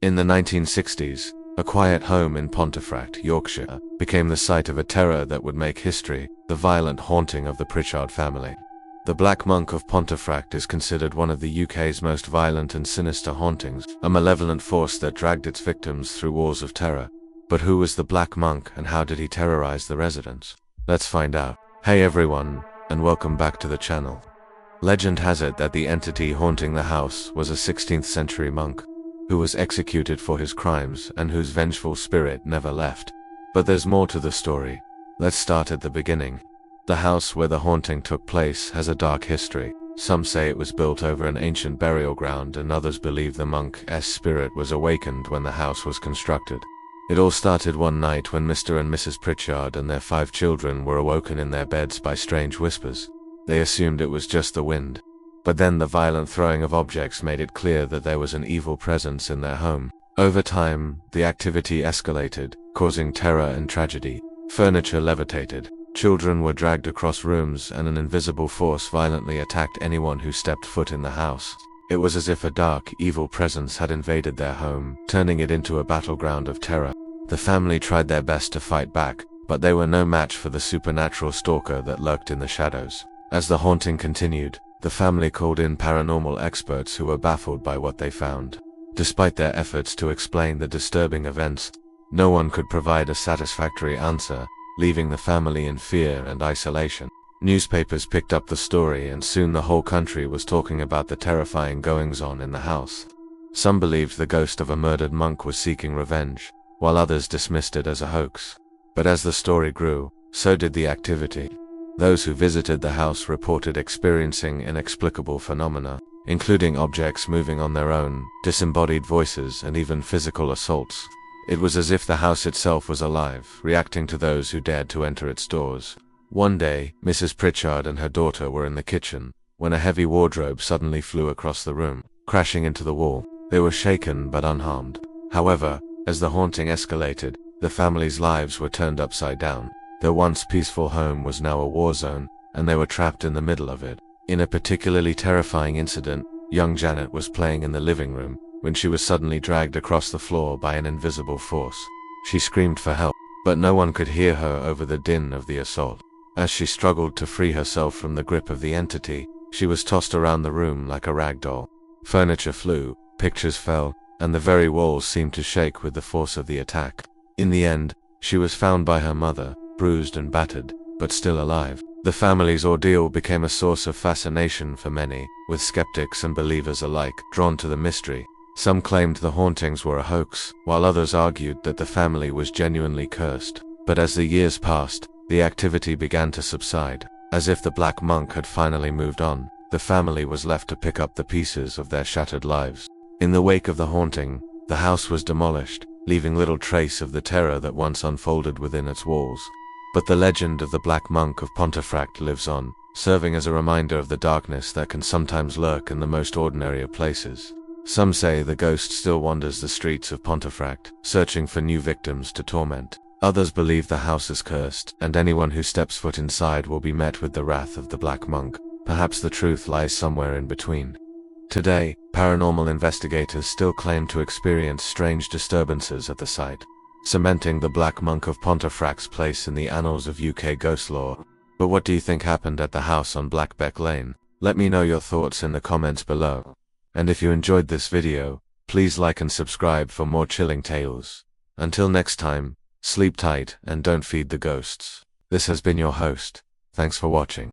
In the 1960s, a quiet home in Pontefract, Yorkshire, became the site of a terror that would make history, the violent haunting of the Pritchard family. The Black Monk of Pontefract is considered one of the UK's most violent and sinister hauntings, a malevolent force that dragged its victims through wars of terror. But who was the Black Monk and how did he terrorize the residents? Let's find out. Hey everyone, and welcome back to the channel. Legend has it that the entity haunting the house was a 16th century monk, who was executed for his crimes and whose vengeful spirit never left. But there's more to the story. Let's start at the beginning. The house where the haunting took place has a dark history. Some say it was built over an ancient burial ground, and others believe the monk's spirit was awakened when the house was constructed. It all started one night when Mr. and Mrs. Pritchard and their 5 children were awoken in their beds by strange whispers. They assumed it was just the wind. But then the violent throwing of objects made it clear that there was an evil presence in their home. Over time, the activity escalated, causing terror and tragedy. Furniture levitated, children were dragged across rooms, and an invisible force violently attacked anyone who stepped foot in the house. It was as if a dark, evil presence had invaded their home, turning it into a battleground of terror. The family tried their best to fight back, but they were no match for the supernatural stalker that lurked in the shadows. As the haunting continued, the family called in paranormal experts who were baffled by what they found. Despite their efforts to explain the disturbing events, no one could provide a satisfactory answer, leaving the family in fear and isolation. Newspapers picked up the story, and soon the whole country was talking about the terrifying goings-on in the house. Some believed the ghost of a murdered monk was seeking revenge, while others dismissed it as a hoax. But as the story grew, so did the activity. Those who visited the house reported experiencing inexplicable phenomena, including objects moving on their own, disembodied voices, and even physical assaults. It was as if the house itself was alive, reacting to those who dared to enter its doors. One day, Mrs. Pritchard and her daughter were in the kitchen, when a heavy wardrobe suddenly flew across the room, crashing into the wall. They were shaken but unharmed. However, as the haunting escalated, the family's lives were turned upside down. Their once peaceful home was now a war zone, and they were trapped in the middle of it. In a particularly terrifying incident, young Janet was playing in the living room when she was suddenly dragged across the floor by an invisible force. She screamed for help, but no one could hear her over the din of the assault. As she struggled to free herself from the grip of the entity, she was tossed around the room like a rag doll. Furniture flew, pictures fell, and the very walls seemed to shake with the force of the attack. In the end, she was found by her mother, bruised and battered, but still alive. The family's ordeal became a source of fascination for many, with skeptics and believers alike drawn to the mystery. Some claimed the hauntings were a hoax, while others argued that the family was genuinely cursed. But as the years passed, the activity began to subside. As if the Black Monk had finally moved on, the family was left to pick up the pieces of their shattered lives. In the wake of the haunting, the house was demolished, leaving little trace of the terror that once unfolded within its walls. But the legend of the Black Monk of Pontefract lives on, serving as a reminder of the darkness that can sometimes lurk in the most ordinary of places. Some say the ghost still wanders the streets of Pontefract, searching for new victims to torment. Others believe the house is cursed, and anyone who steps foot inside will be met with the wrath of the Black Monk. Perhaps the truth lies somewhere in between. Today, paranormal investigators still claim to experience strange disturbances at the site, cementing the Black Monk of Pontefract's place in the annals of UK ghost lore. But what do you think happened at the house on Blackbeck Lane? Let me know your thoughts in the comments below. And if you enjoyed this video, please like and subscribe for more chilling tales. Until next time, sleep tight and don't feed the ghosts. This has been your host. Thanks for watching.